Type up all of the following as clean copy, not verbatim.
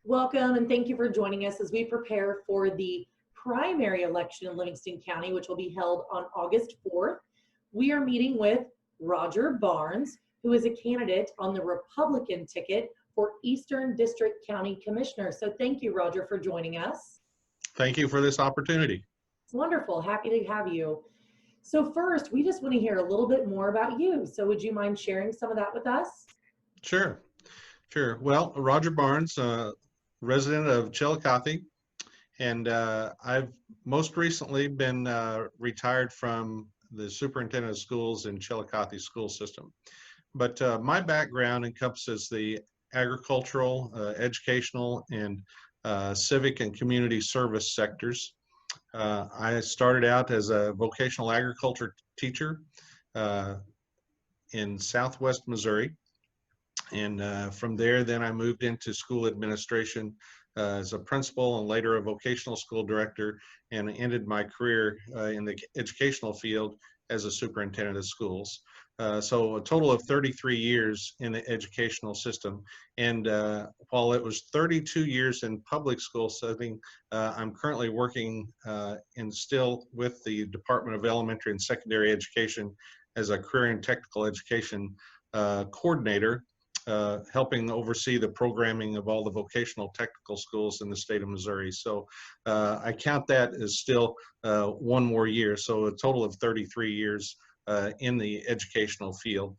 Welcome and thank you for joining us as we prepare for the primary election in Livingston County, which will be held on August 4th. We are meeting with Roger Barnes, who is a candidate on the Republican ticket for Eastern District County Commissioner. So thank you, Roger, for joining us. Thank you for this opportunity. Wonderful. Happy to have you. So first, we just want to hear a little bit more about you. So would you mind sharing some of that with us? Sure. Well, Roger Barnes, resident of Chillicothe, and I've most recently been retired from the superintendent of schools in Chillicothe school system. But my background encompasses the agricultural, educational, and civic and community service sectors. I started out as a vocational agriculture teacher in Southwest Missouri. And from there, then I moved into school administration as a principal and later a vocational school director, and ended my career in the educational field as a superintendent of schools. So a total of 33 years in the educational system. And while it was 32 years in public school setting, I'm currently working and still with the Department of Elementary and Secondary Education as a career and technical education coordinator, helping oversee the programming of all the vocational technical schools in the state of Missouri. So I count that as still one more year, so a total of 33 years in the educational field.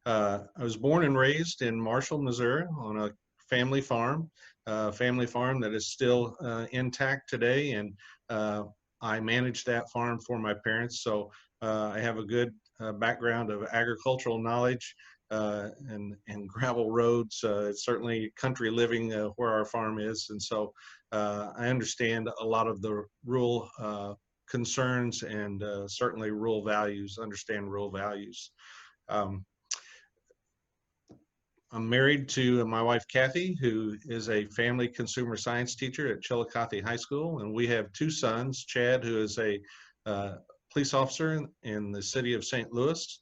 I was born and raised in Marshall, Missouri on a family farm that is still intact today, and I managed that farm for my parents, so I have a good background of agricultural knowledge and gravel roads. It's certainly country living where our farm is, and so I understand a lot of the rural concerns and certainly rural values, understand rural values. I'm married to my wife, Kathy, who is a family consumer science teacher at Chillicothe High School, and we have two sons, Chad, who is a police officer in the city of St. Louis,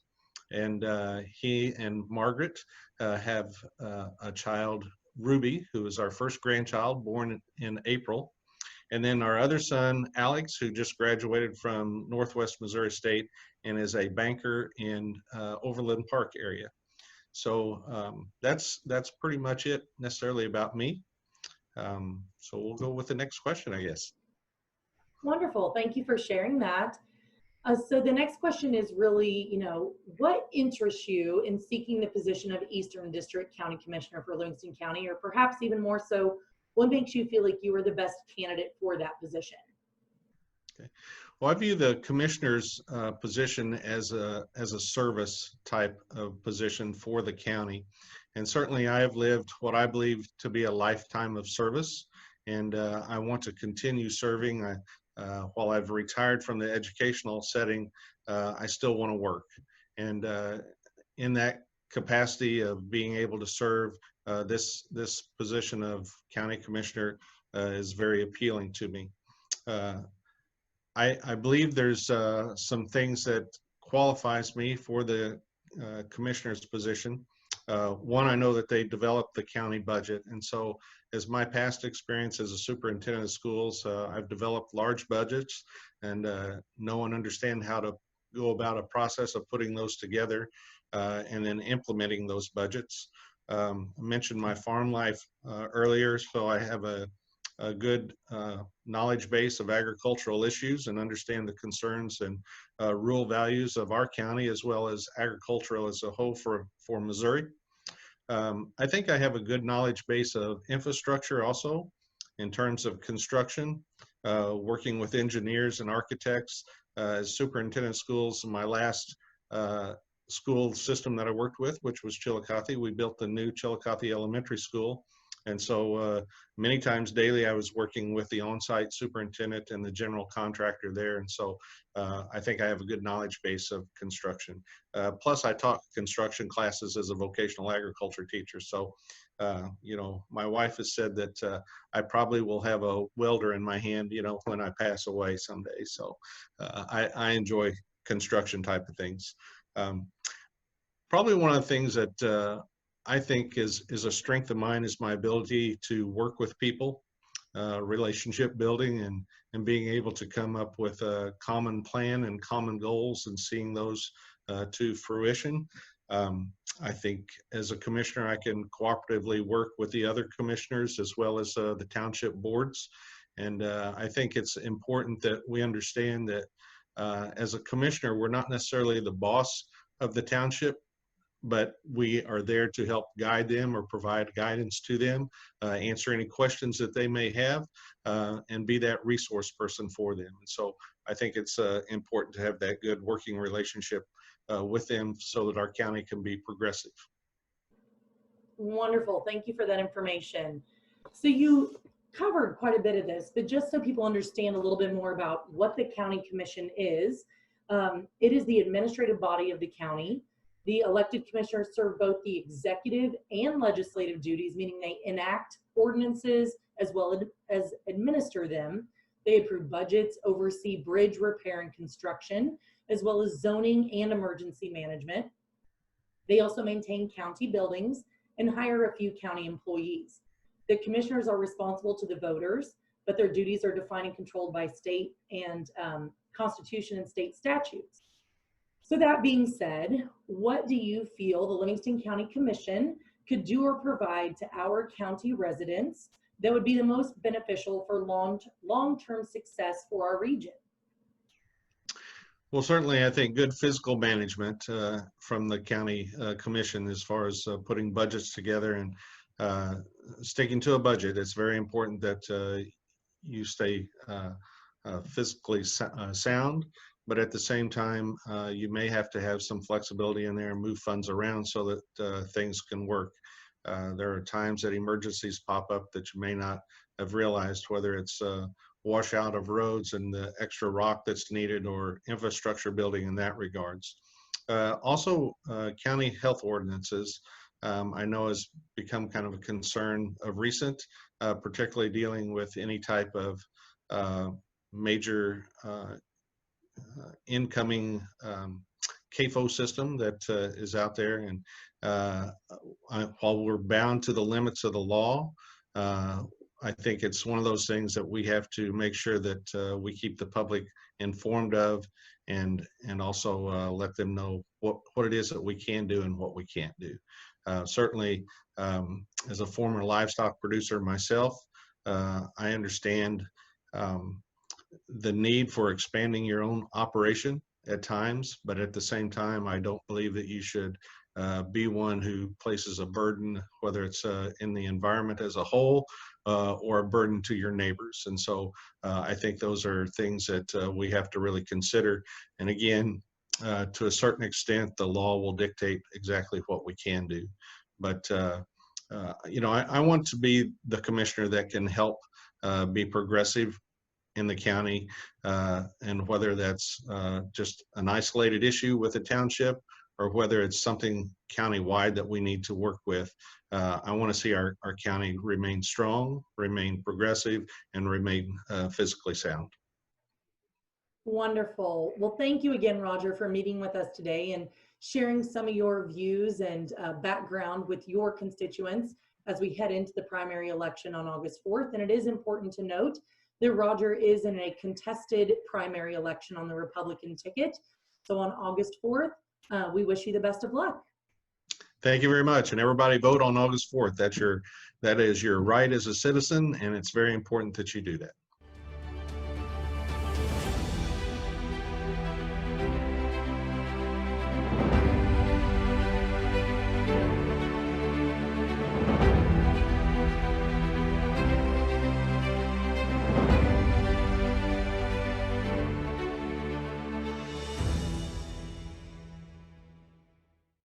and he and Margaret have a child, Ruby, who is our first grandchild, born in April. And then our other son, Alex, who just graduated from Northwest Missouri State and is a banker in Overland Park area. So that's pretty much it necessarily about me. So we'll go with the next question, I guess. Wonderful. Thank you for sharing that. So the next question is really, what interests you in seeking the position of Eastern District County Commissioner for Livingston County, or perhaps even more so, what makes you feel like you are the best candidate for that position? Okay. Well, I view the commissioner's position as a service type of position for the county. And certainly I have lived what I believe to be a lifetime of service, and I want to continue serving. While I've retired from the educational setting, I still want to work. And in that capacity of being able to serve, this position of county commissioner is very appealing to me. I believe there's some things that qualifies me for the commissioner's position. One, I know that they develop the county budget, and so as my past experience as a superintendent of schools, I've developed large budgets and know and understand how to go about a process of putting those together and then implementing those budgets. I mentioned my farm life earlier, so I have a good knowledge base of agricultural issues and understand the concerns and rural values of our county, as well as agricultural as a whole for Missouri. I think I have a good knowledge base of infrastructure also in terms of construction, working with engineers and architects. As superintendent of schools, my last school system that I worked with, which was Chillicothe, we built the new Chillicothe Elementary School. And so many times daily, I was working with the on-site superintendent and the general contractor there. And so I think I have a good knowledge base of construction. Plus, I taught construction classes as a vocational agriculture teacher. So, my wife has said that I probably will have a welder in my hand, when I pass away someday. So I enjoy construction type of things. Probably one of the things that I think is a strength of mine is my ability to work with people, relationship building, and being able to come up with a common plan and common goals and seeing those to fruition. I think as a commissioner, I can cooperatively work with the other commissioners as well as the township boards. And I think it's important that we understand that as a commissioner, we're not necessarily the boss of the township, but we are there to help guide them or provide guidance to them, answer any questions that they may have, and be that resource person for them. And so I think it's important to have that good working relationship with them so that our county can be progressive. Wonderful. Thank you for that information. So you covered quite a bit of this, but just so people understand a little bit more about what the county commission is, it is the administrative body of the county. The elected commissioners serve both the executive and legislative duties, meaning they enact ordinances as well as administer them. They approve budgets, oversee bridge repair and construction, as well as zoning and emergency management. They also maintain county buildings and hire a few county employees. The commissioners are responsible to the voters, but their duties are defined and controlled by state and constitution and state statutes. So that being said, what do you feel the Livingston County Commission could do or provide to our county residents that would be the most beneficial for long-term success for our region? Well, certainly, I think good fiscal management from the county commission as far as putting budgets together and sticking to a budget. It's very important that you stay fiscally sound, but at the same time, you may have to have some flexibility in there and move funds around so that things can work. There are times that emergencies pop up that you may not have realized, whether it's washout of roads and the extra rock that's needed or infrastructure building in that regards. Also, county health ordinances, I know has become kind of a concern of recent, particularly dealing with any type of major incoming CAFO system that is out there. And while we're bound to the limits of the law, I think it's one of those things that we have to make sure that we keep the public informed of, and also let them know what it is that we can do and what we can't do. Certainly, as a former livestock producer myself, I understand the need for expanding your own operation at times, but at the same time, I don't believe that you should be one who places a burden, whether it's in the environment as a whole or a burden to your neighbors. And so I think those are things that we have to really consider. And again, to a certain extent, the law will dictate exactly what we can do. But you know, I want to be the commissioner that can help be progressive in the county, and whether that's just an isolated issue with a township or whether it's something countywide that we need to work with. I want to see our county remain strong, remain progressive, and remain physically sound. Wonderful. Well, thank you again, Roger, for meeting with us today and sharing some of your views and background with your constituents as we head into the primary election on August 4th. And it is important to note that Roger is in a contested primary election on the Republican ticket. So on August 4th, we wish you the best of luck. Thank you very much. And everybody vote on August 4th. That is your right as a citizen, and it's very important that you do that.